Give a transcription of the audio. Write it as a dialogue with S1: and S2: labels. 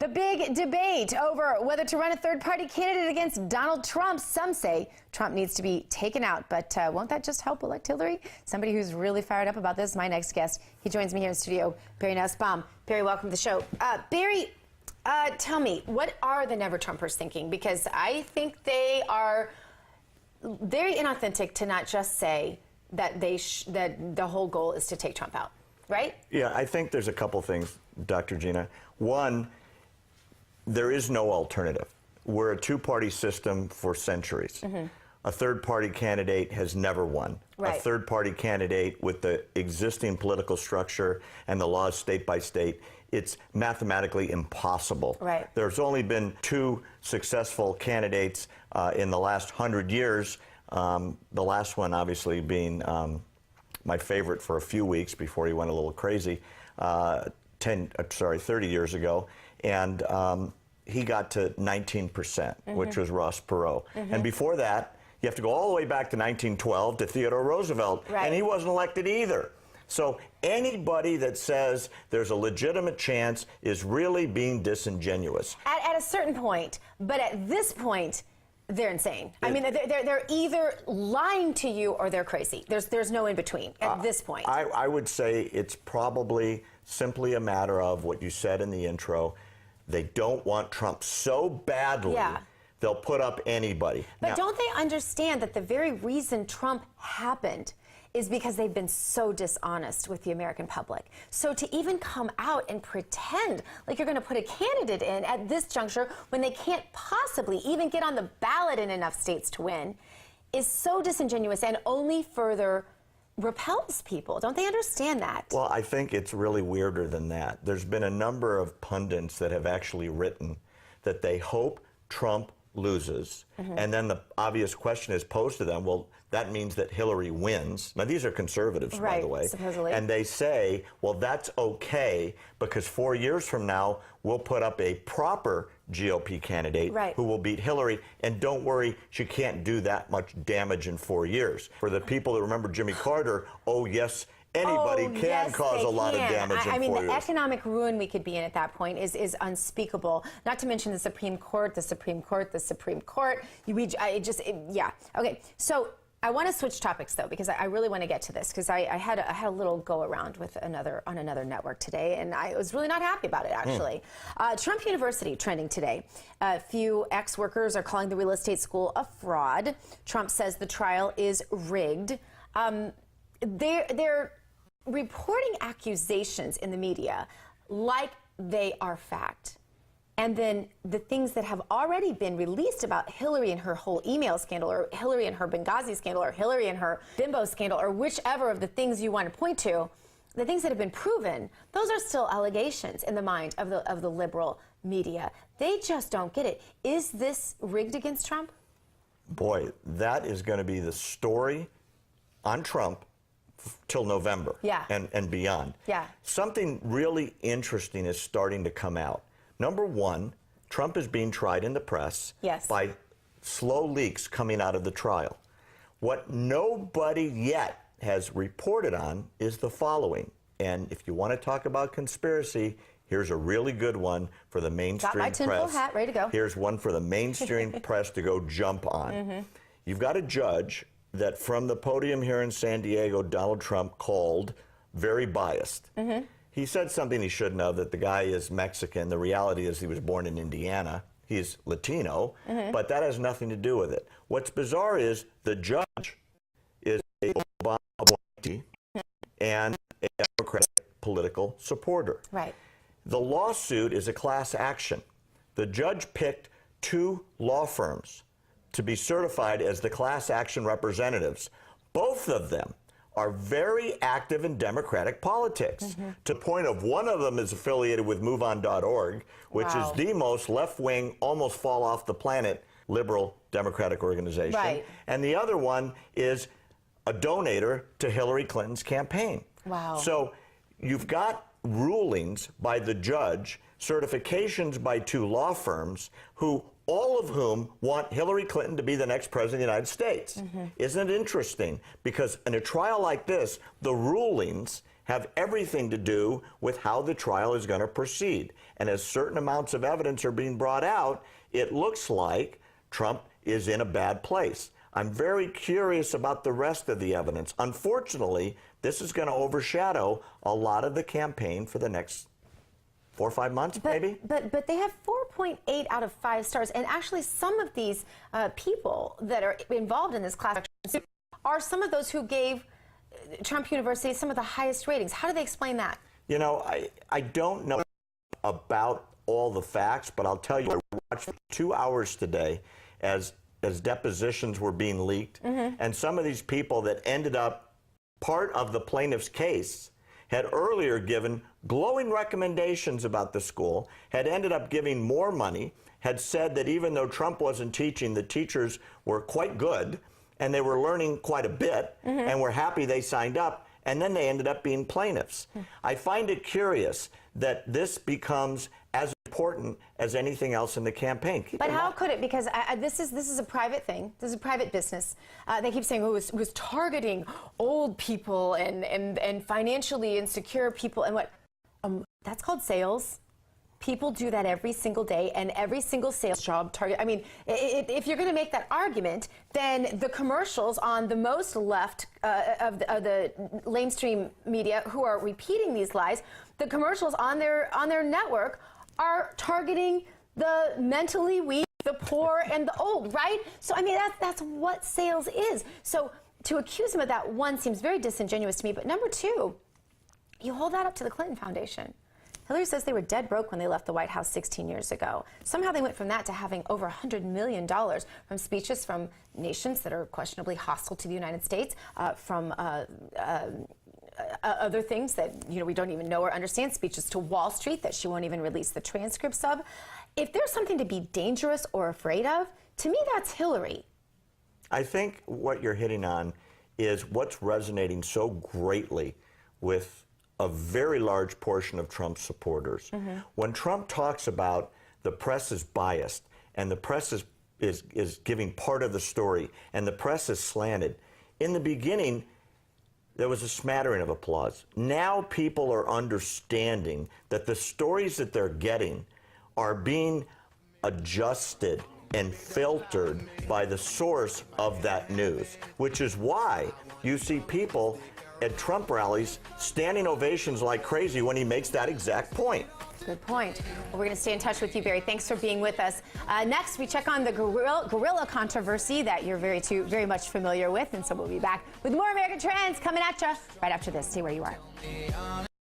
S1: The big debate over whether to run a third-party candidate against Donald Trump. Some say Trump needs to be taken out, but won't that just help elect Hillary? Somebody who's really fired up about this is my next guest. He joins me here in studio, Barry Nussbaum. Barry, welcome to the show. Barry, tell me, what are the Never-Trumpers thinking? Because I think they are very inauthentic to not just say that that the whole goal is to take Trump out, right?
S2: Yeah, I think there's a couple things, Dr. Gina. One, there is no alternative. We're a two-party system for centuries. Mm-hmm. A third-party candidate has never won. Right. A third-party candidate with the existing political structure and the laws state by state, it's mathematically impossible. Right. There's only been two successful candidates in the last 100 years, the last one obviously being my favorite for a few weeks before he went a little crazy, 30 years ago. And he got to 19%, mm-hmm. which was Ross Perot. Mm-hmm. And before that, you have to go all the way back to 1912 to Theodore Roosevelt, right. And he wasn't elected either. So anybody that says there's a legitimate chance is really being disingenuous. At
S1: a certain point, but at this point, they're insane. I mean, they're either lying to you or they're crazy. There's no in between at this point.
S2: I would say it's probably simply a matter of what you said in the intro. They don't want Trump so badly, yeah. They'll put up anybody.
S1: But now, don't they understand that the very reason Trump happened is because they've been so dishonest with the American public? So to even come out and pretend like you're going to put a candidate in at this juncture when they can't possibly even get on the ballot in enough states to win is so disingenuous and only further repels people. Don't they understand that?
S2: Well, I think it's really weirder than that. There's been a number of pundits that have actually written that they hope Trump loses, mm-hmm. and then the obvious question is posed to them, well, that means that Hillary wins. Now, these are conservatives,
S1: right,
S2: by the way.
S1: Supposedly.
S2: And they say, well, that's okay, because 4 years from now, we'll put up a proper GOP candidate, right. who will beat Hillary. And don't worry, she can't do that much damage in 4 years. For the people that remember Jimmy Carter, oh, yes, anybody can cause a lot of damage in 4 years.
S1: I mean, the economic ruin we could be in at that point is unspeakable. Not to mention the Supreme Court, the Supreme Court, the Supreme Court. Yeah. Okay, so I want to switch topics, though, because I really want to get to this, because I had a little go-around with on another network today, and I was really not happy about it, actually. Trump University trending today. A few ex-workers are calling the real estate school a fraud. Trump says the trial is rigged. They're reporting accusations in the media like they are fact. And then the things that have already been released about Hillary and her whole email scandal, or Hillary and her Benghazi scandal, or Hillary and her bimbo scandal, or whichever of the things you want to point to, the things that have been proven, those are still allegations in the mind of the liberal media. They just don't get it. Is this rigged against Trump?
S2: Boy, that is going to be the story on Trump till November, yeah. and beyond. Yeah. Something really interesting is starting to come out. Number one, Trump is being tried in the press, yes. by slow leaks coming out of the trial. What nobody yet has reported on is the following. And if you want to talk about conspiracy, here's a really good one for the mainstream press.
S1: Got my tinfoil hat, ready to go.
S2: Here's one for the mainstream press to go jump on. Mm-hmm. You've got a judge that from the podium here in San Diego, Donald Trump called very biased. Mm-hmm. He said something he shouldn't have, that the guy is Mexican. The reality is he was born in Indiana. He's Latino, mm-hmm. but that has nothing to do with it. What's bizarre is the judge is a Obama appointee and a Democratic political supporter. Right. The lawsuit is a class action. The judge picked two law firms to be certified as the class action representatives. Both of them are very active in Democratic politics, mm-hmm. to the point of one of them is affiliated with MoveOn.org, which wow. is the most left-wing, almost fall off the planet, liberal Democratic organization. Right. And the other one is a donator to Hillary Clinton's campaign. Wow. So you've got rulings by the judge, certifications by two law firms, all of whom want Hillary Clinton to be the next president of the United States. Mm-hmm. Isn't it interesting? Because in a trial like this, the rulings have everything to do with how the trial is going to proceed. And as certain amounts of evidence are being brought out, it looks like Trump is in a bad place. I'm very curious about the rest of the evidence. Unfortunately, this is going to overshadow a lot of the campaign for the next 4 or 5 months, maybe?
S1: But they have 4.8 out of 5 stars. And actually, some of these people that are involved in this class action are some of those who gave Trump University some of the highest ratings. How do they explain that?
S2: You know, I don't know about all the facts, but I'll tell you, I watched for 2 hours today as depositions were being leaked. And some of these people that ended up part of the plaintiff's case had earlier given glowing recommendations about the school, had ended up giving more money, had said that even though Trump wasn't teaching, the teachers were quite good, and they were learning quite a bit, and were happy they signed up, and then they ended up being plaintiffs. I find it curious that this becomes as important as anything else in the campaign.
S1: But how could it? Because this is a private thing. This is a private business. They keep saying, oh, it was targeting old people and financially insecure people. And what? That's called sales. People do that every single day, and every single sales job target. I mean, if you're going to make that argument, then the commercials on the most left of the lamestream media who are repeating these lies, the commercials on their network are targeting the mentally weak, the poor, and the old, right? So, I mean, that's what sales is. So to accuse him of that, one, seems very disingenuous to me, but number two, you hold that up to the Clinton Foundation. Hillary says they were dead broke when they left the White House 16 years ago. Somehow they went from that to having over $100 million from speeches from nations that are questionably hostile to the United States, from other things that we don't even know or understand, speeches to Wall Street that she won't even release the transcripts of. If there's something to be dangerous or afraid of, to me that's Hillary.
S2: I think what you're hitting on is what's resonating so greatly with a very large portion of Trump's supporters. When Trump talks about the press is biased and the press is giving part of the story and the press is slanted, in the beginning there was a smattering of applause. Now people are understanding that the stories that they're getting are being adjusted and filtered by the source of that news, which is why you see people at Trump rallies standing ovations like crazy when he makes that exact point.
S1: Good point. Well, we're going to stay in touch with you, Barry. Thanks for being with us. Next, we check on the gorilla controversy that you're very much familiar with, and so we'll be back with more American Trends coming at you right after this. Stay where you are.